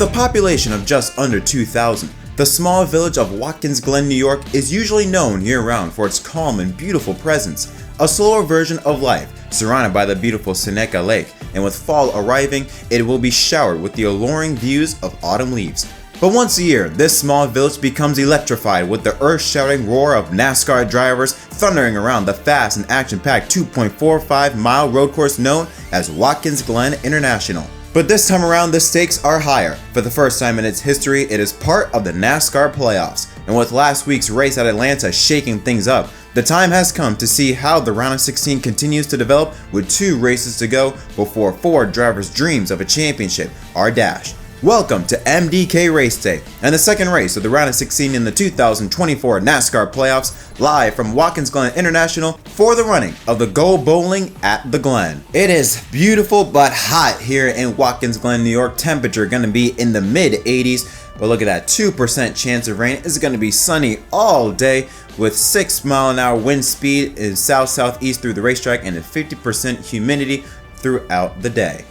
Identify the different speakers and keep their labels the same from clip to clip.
Speaker 1: With a population of just under 2,000, the small village of Watkins Glen, New York is usually known year-round for its calm and beautiful presence, a slower version of life surrounded by the beautiful Seneca Lake, and with fall arriving, it will be showered with the alluring views of autumn leaves. But once a year, this small village becomes electrified with the earth-shattering roar of NASCAR drivers thundering around the fast and action-packed 2.45-mile road course known as Watkins Glen International. But this time around, the stakes are higher. For the first time in its history, it is part of the NASCAR playoffs. And with last week's race at Atlanta shaking things up, the time has come to see how the round of 16 continues to develop with 2 races to go before 4 drivers' dreams of a championship are dashed. Welcome to MDK RaceDay and the second race of the round of 16 in the 2024 NASCAR playoffs, live from Watkins Glen International for the running of the Go Bowling at the Glen. It is beautiful but hot here in Watkins Glen, New York. Temperature going to be in the mid 80s, but look at that, 2% chance of rain. It's going to be sunny all day with 6-mile-an-hour wind speed in south-southeast through the racetrack and a 50% humidity throughout the day.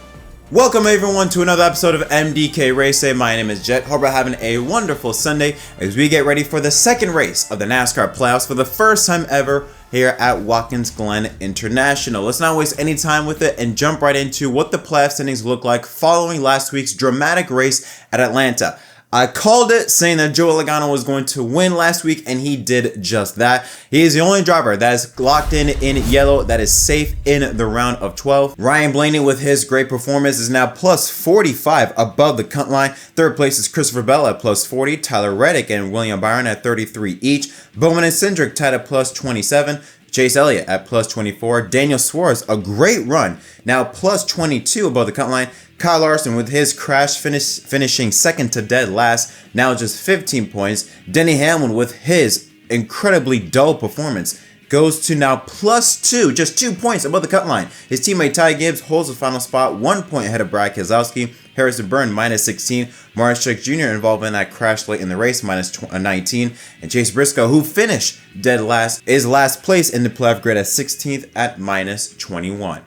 Speaker 1: Welcome everyone to another episode of MDK RaceDay. My name is Jet. Hope you're having a wonderful Sunday as we get ready for the second race of the NASCAR playoffs for the first time ever here at Watkins Glen International. Let's not waste any time with it and jump right into what the playoff standings look like following last week's dramatic race at Atlanta. I called it, saying that Joey Logano was going to win last week, and he did just that. He is the only driver that is locked in yellow that is safe in the round of 12. Ryan Blaney, with his great performance, is now plus 45 above the cut line. Third place is Christopher Bell at plus 40, Tyler Reddick and William Byron at 33 each. Bowman and Cindric tied at plus 27. Chase Elliott at plus 24. Daniel Suarez, a great run, now plus 22 above the cut line. Kyle Larson with his crash finishing second to dead last, now just 15 points. Denny Hamlin with his incredibly dull performance goes to now plus 2, just 2 points above the cut line. His teammate Ty Gibbs holds the final spot, 1 point ahead of Brad Keselowski. Harrison Burton minus 16. Morris Truex Jr. involved in that crash late in the race minus 19. And Chase Briscoe, who finished dead last, is last place in the playoff grid at 16th at minus 21.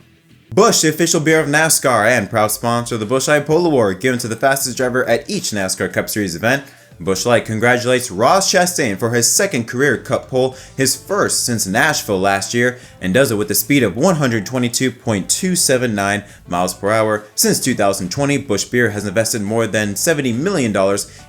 Speaker 1: Busch, the official beer of NASCAR and proud sponsor of the Busch Light Pole Award, given to the fastest driver at each NASCAR Cup Series event. Busch Light congratulates Ross Chastain for his second career Cup pole, his first since Nashville last year, and does it with a speed of 122.279 miles per hour. Since 2020, Busch Beer has invested more than $70 million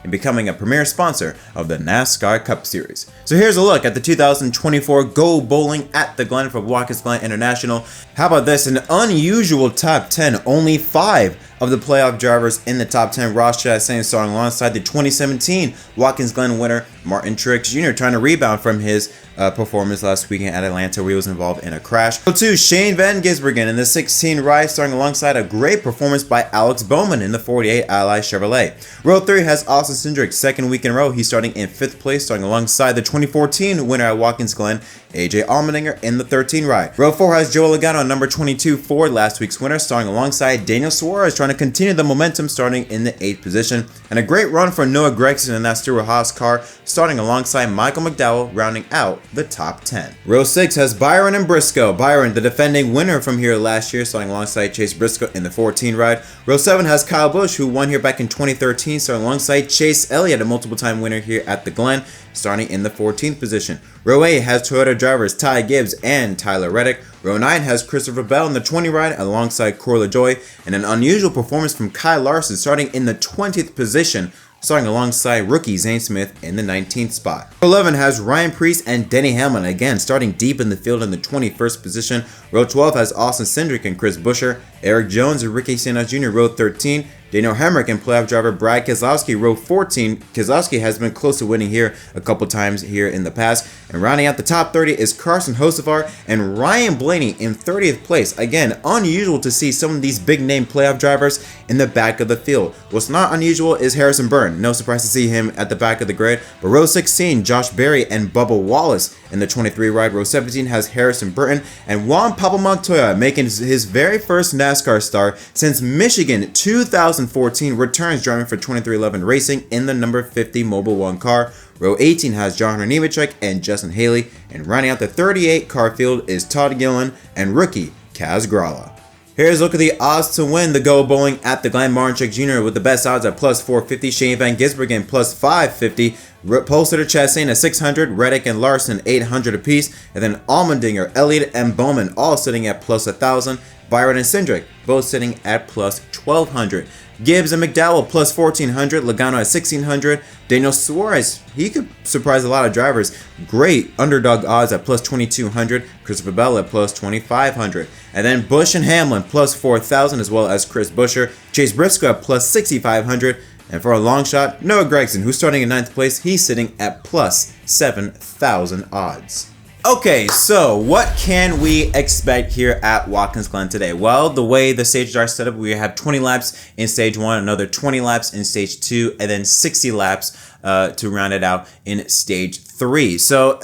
Speaker 1: in becoming a premier sponsor of the NASCAR Cup Series. So here's a look at the 2024 Go Bowling at the Glen from Watkins Glen International. How about this? An unusual top 10, only 5 of the playoff drivers in the top 10. Ross Chastain starting alongside the 2017 Watkins Glen winner Martin Truex Jr. trying to rebound from his performance last weekend at Atlanta where he was involved in a crash. Row 2, Shane Van Gisbergen in the 16 ride starting alongside a great performance by Alex Bowman in the 48 Ally Chevrolet. Row 3 has Austin Cindric, second week in a row. He's starting in 5th place starting alongside the 2014 winner at Watkins Glen, AJ Allmendinger in the 13 ride. Row 4 has Joey Logano, number 22 Ford, last week's winner, starting alongside Daniel Suarez, trying to continue the momentum starting in the 8th position. And a great run for Noah Gragson in that Stewart-Haas car, starting alongside Michael McDowell, rounding out the top 10. Row 6 has Byron and Briscoe. Byron, the defending winner from here last year, starting alongside Chase Briscoe in the 14 ride. Row 7 has Kyle Busch, who won here back in 2013, starting alongside Chase Elliott, a multiple-time winner here at the Glen, starting in the 14th position. Row 8 has Toyota drivers Ty Gibbs and Tyler Reddick. Row 9 has Christopher Bell in the 20 ride alongside Corey LaJoie, and an unusual performance from Kyle Larson starting in the 20th position, starting alongside rookie Zane Smith in the 19th spot. Row 11 has Ryan Preece and Denny Hamlin, again starting deep in the field in the 21st position. Row 12 has Austin Cindric and Chris Buescher, Eric Jones and Ricky Stenhouse Jr. Row 13, Daniel Hemrick and playoff driver Brad Keselowski. Row 14, Keselowski has been close to winning here a couple times here in the past. And rounding out the top 30 is Carson Hocevar and Ryan Blaney in 30th place. Again, unusual to see some of these big name playoff drivers in the back of the field. What's not unusual is Harrison Burton. No surprise to see him at the back of the grid. But row 16, Josh Berry and Bubba Wallace in the 23 ride. Row 17 has Harrison Burton and Juan Pablo Montoya making his very first NASCAR start since Michigan 2014, returns driving for 2311 Racing in the number 50 Mobil 1 car. Row 18 has John Nemechek and Justin Haley, and rounding out the 38 car field is Todd Gillen and rookie Kaz Grala. Here's a look at the odds to win the Go Bowling at the Glen. Hendrick Jr. with the best odds at plus 450. Shane Van Gisbergen plus 550. Polster Chastain at 600. Reddick and Larson 800 apiece. And then Allmendinger, Elliott, and Bowman all sitting at plus 1,000. Byron and Cindric both sitting at plus 1,200. Gibbs and McDowell plus 1,400. Logano at 1,600. Daniel Suarez, he could surprise a lot of drivers. Great underdog odds at plus 2,200. Christopher Bell at plus 2,500. And then Busch and Hamlin plus 4,000, as well as Chris Buescher. Chase Briscoe at plus 6,500. And for a long shot, Noah Gragson, who's starting in 9th place, he's sitting at plus 7,000 odds. Okay, so what can we expect here at Watkins Glen today? Well, the way the stages are set up, we have 20 laps in stage 1, another 20 laps in stage 2, and then 60 laps to round it out in stage 3. So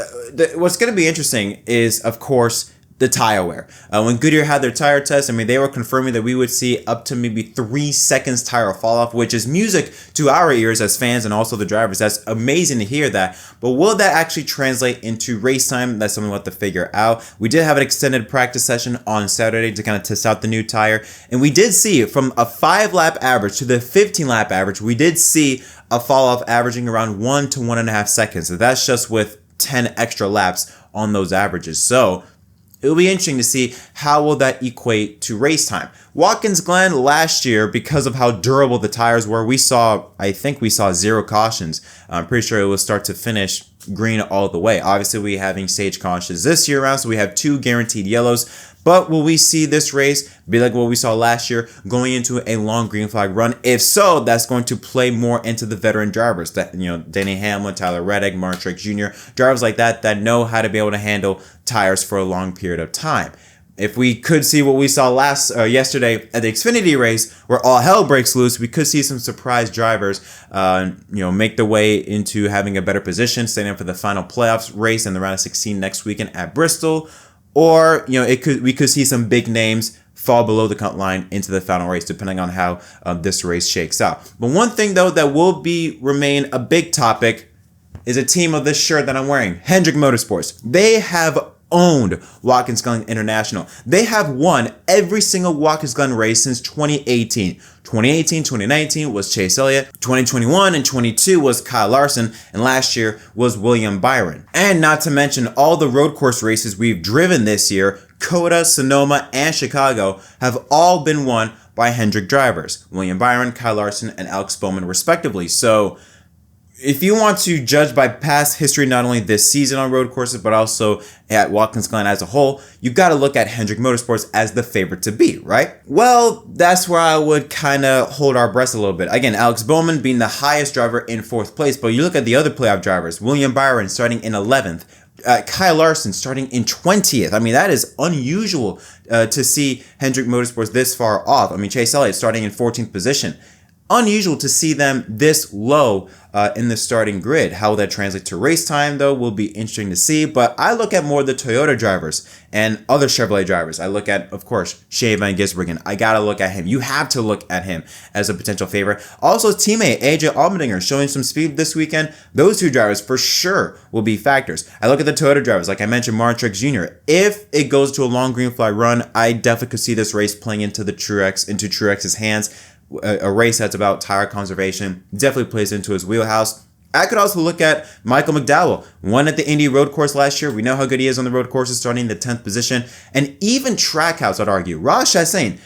Speaker 1: what's going to be interesting is, of course, the tire wear. When Goodyear had their tire test, I mean, they were confirming that we would see up to maybe 3 seconds tire fall off, which is music to our ears as fans and also the drivers. That's amazing to hear that. But will that actually translate into race time? That's something we'll have to figure out. We did have an extended practice session on Saturday to kind of test out the new tire. And we did see from a 5-lap average to the 15-lap average, we did see a fall off averaging around 1 to 1.5 seconds. So that's just with 10 extra laps on those averages. So it'll be interesting to see how will that equate to race time. Watkins Glen last year, because of how durable the tires were, I think we saw 0 cautions. I'm pretty sure it will start to finish green all the way. Obviously, we're having stage cautions this year around, so we have 2 guaranteed yellows. But will we see this race be like what we saw last year, going into a long green flag run? If so, that's going to play more into the veteran drivers. That, Denny Hamlin, Tyler Reddick, Hendrick Jr., drivers like that know how to be able to handle tires for a long period of time. If we could see what we saw yesterday at the Xfinity race, where all hell breaks loose, we could see some surprise drivers, make the way into having a better position, staying up for the final playoffs race in the round of 16 next weekend at Bristol. Or, we could see some big names fall below the cut line into the final race, depending on how this race shakes out. But one thing, though, that will remain a big topic is a team of this shirt that I'm wearing, Hendrick Motorsports. They have owned Watkins Glen International. They have won every single Watkins Glen race since 2018. 2018, 2019 was Chase Elliott. 2021 and 22 was Kyle Larson. And last year was William Byron. And not to mention all the road course races we've driven this year, COTA, Sonoma, and Chicago, have all been won by Hendrick drivers. William Byron, Kyle Larson, and Alex Bowman respectively. So if you want to judge by past history, not only this season on road courses, but also at Watkins Glen as a whole, you got to look at Hendrick Motorsports as the favorite to beat, right? Well, that's where I would kind of hold our breath a little bit. Again, Alex Bowman being the highest driver in 4th place, but you look at the other playoff drivers, William Byron starting in 11th, Kyle Larson starting in 20th. I mean, that is unusual to see Hendrick Motorsports this far off. I mean, Chase Elliott starting in 14th position. Unusual to see them this low in the starting grid. How will that translate to race time, though, will be interesting to see. But I look at more the Toyota drivers and other Chevrolet drivers. I look at, of course, Shane Van Gisbergen. I got to look at him. You have to look at him as a potential favorite. Also, his teammate, AJ Allmendinger, showing some speed this weekend. Those 2 drivers, for sure, will be factors. I look at the Toyota drivers, like I mentioned, Hendrick Jr. If it goes to a long green flag run, I definitely could see this race playing into Truex's hands. A race that's about tire conservation definitely plays into his wheelhouse. I could also look at Michael McDowell, won at the Indy road course last year. We know how good he is on the road courses, starting in the 10th position. And even Trackhouse, I'd argue. Ross Chastain,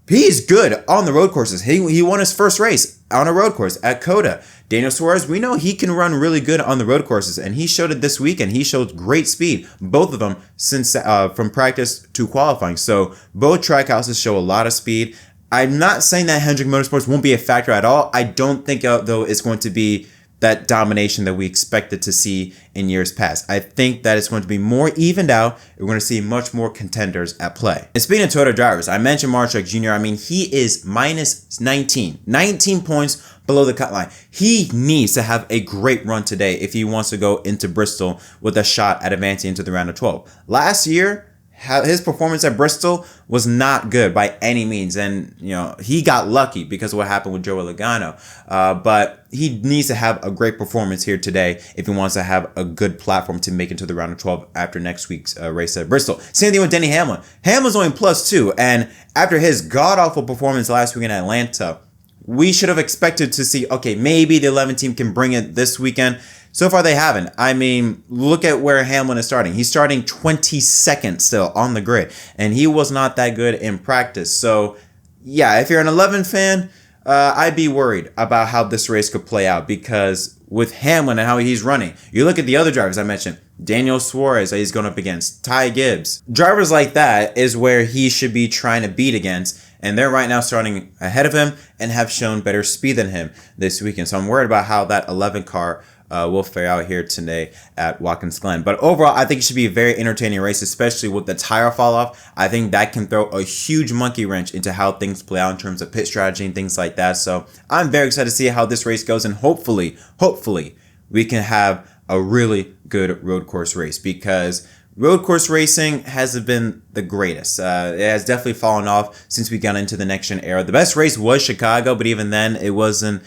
Speaker 1: he's good on the road courses. He won his first race on a road course at COTA. Daniel Suarez, we know he can run really good on the road courses, and he showed it this weekend. He showed great speed, both of them, since from practice to qualifying. So both Trackhouses show a lot of speed. I'm not saying that Hendrick Motorsports won't be a factor at all. I don't think, though, it's going to be that domination that we expected to see in years past. I think that it's going to be more evened out. We're going to see much more contenders at play. And speaking of Toyota drivers, I mentioned Hendrick Jr. I mean, he is minus 19 points below the cut line. He needs to have a great run today if he wants to go into Bristol with a shot at advancing into the round of 12. Last year, his performance at Bristol was not good by any means. And, he got lucky because of what happened with Joey Logano. But he needs to have a great performance here today if he wants to have a good platform to make it to the round of 12 after next week's race at Bristol. Same thing with Denny Hamlin. Hamlin's only +2. And after his god-awful performance last week in Atlanta, we should have expected to see, okay, maybe the 11 team can bring it this weekend. So far, they haven't. I mean, look at where Hamlin is starting. He's starting 22nd still on the grid, and he was not that good in practice. So, yeah, if you're an 11 fan, I'd be worried about how this race could play out, because with Hamlin and how he's running, you look at the other drivers I mentioned, Daniel Suarez that he's going up against, Ty Gibbs. Drivers like that is where he should be trying to beat against, and they're right now starting ahead of him and have shown better speed than him this weekend. So I'm worried about how that 11 car will fare out here today at Watkins Glen. But overall, I think it should be a very entertaining race, especially with the tire fall off. I think that can throw a huge monkey wrench into how things play out in terms of pit strategy and things like that. So I'm very excited to see how this race goes, and hopefully we can have a really good road course race, because road course racing hasn't been the greatest. It has definitely fallen off since we got into the next gen era. The best race was Chicago, but even then it wasn't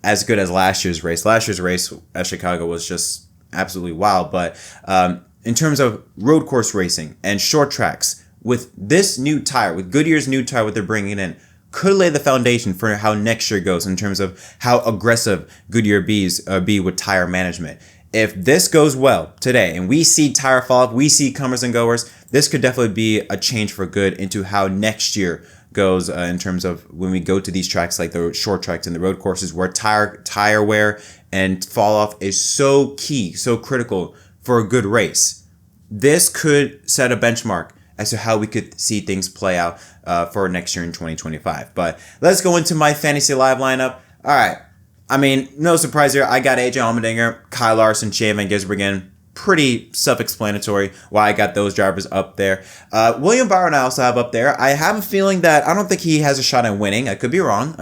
Speaker 1: as good as last year's race. Last year's race at Chicago was just absolutely wild. But in terms of road course racing and short tracks, with this new tire, with Goodyear's new tire, what they're bringing in, could lay the foundation for how next year goes in terms of how aggressive Goodyear be with tire management. If this goes well today and we see tire fall off, we see comers and goers, this could definitely be a change for good into how next year goes in terms of when we go to these tracks like the short tracks and the road courses, where tire wear and fall off is so key, so critical for a good race. This could set a benchmark as to how we could see things play out for next year in 2025. But let's go into my Fantasy Live lineup. All right. I mean, no surprise here. I got AJ Allmendinger, Kyle Larson, Shea Van Gisbergen. Pretty self-explanatory why I got those drivers up there. William Byron I also have up there. I have a feeling that I don't think he has a shot at winning. I could be wrong.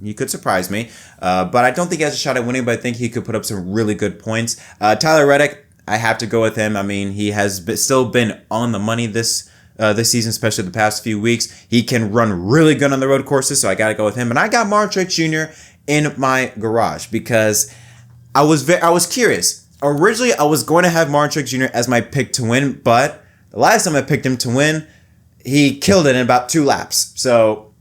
Speaker 1: He could surprise me. But I don't think he has a shot at winning, but I think he could put up some really good points. Tyler Reddick, I have to go with him. I mean, he has still been on the money this season, especially the past few weeks. He can run really good on the road courses, so I got to go with him. And I got Martin Truex Jr. in my garage because I was curious. Originally, I was going to have Martin Truex Jr. as my pick to win, but the last time I picked him to win, he killed it in about 2 laps. So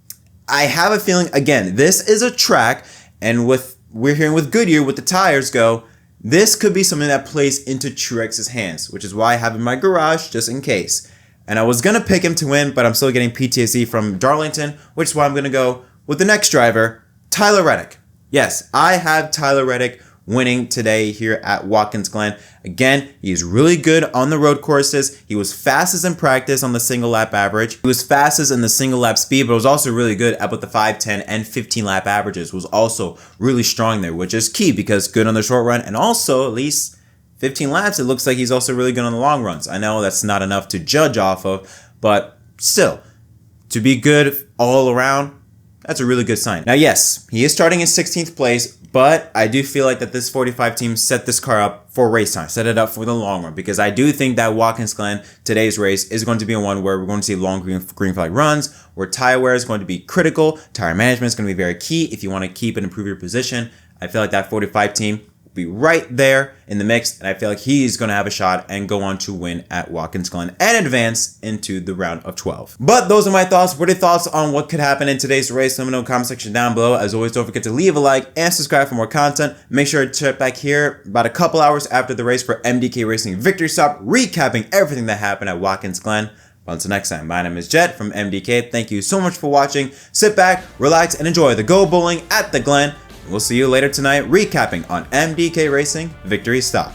Speaker 1: I have a feeling, again, this is a track, and we're hearing with Goodyear, with the tires go, this could be something that plays into Truex's hands, which is why I have him in my garage just in case. And I was going to pick him to win, but I'm still getting PTSD from Darlington, which is why I'm going to go with the next driver, Tyler Reddick. Yes, I have Tyler Reddick winning today here at Watkins Glen. Again, he's really good on the road courses. He was fastest in practice on the single lap average. He was fastest in the single lap speed, but was also really good at both the 5, 10, and 15 lap averages. Was also really strong there, which is key because good on the short run, and also at least 15 laps, it looks like he's also really good on the long runs. I know that's not enough to judge off of, but still, to be good all around, that's a really good sign. Now, yes, he is starting in 16th place, but I do feel like that this 45 team set this car up for race time, set it up for the long run, because I do think that Watkins Glen, today's race, is going to be one where we're going to see long green flag runs, where tire wear is going to be critical, tire management is going to be very key if you want to keep and improve your position. I feel like that 45 team be right there in the mix, and I feel like he's going to have a shot and go on to win at Watkins Glen and advance into the round of 12. But those are my thoughts. What are your thoughts on what could happen in today's race? Let me know in the comment section down below. As always, don't forget to leave a like and subscribe for more content. Make sure to check back here about a couple hours after the race for MDK Racing Victory Stop, recapping everything that happened at Watkins Glen. But until next time, my name is Jett from MDK. Thank you so much for watching. Sit back, relax, and enjoy the Go Bowling at the Glen. We'll see you later tonight recapping on MDK Racing Victory Stop.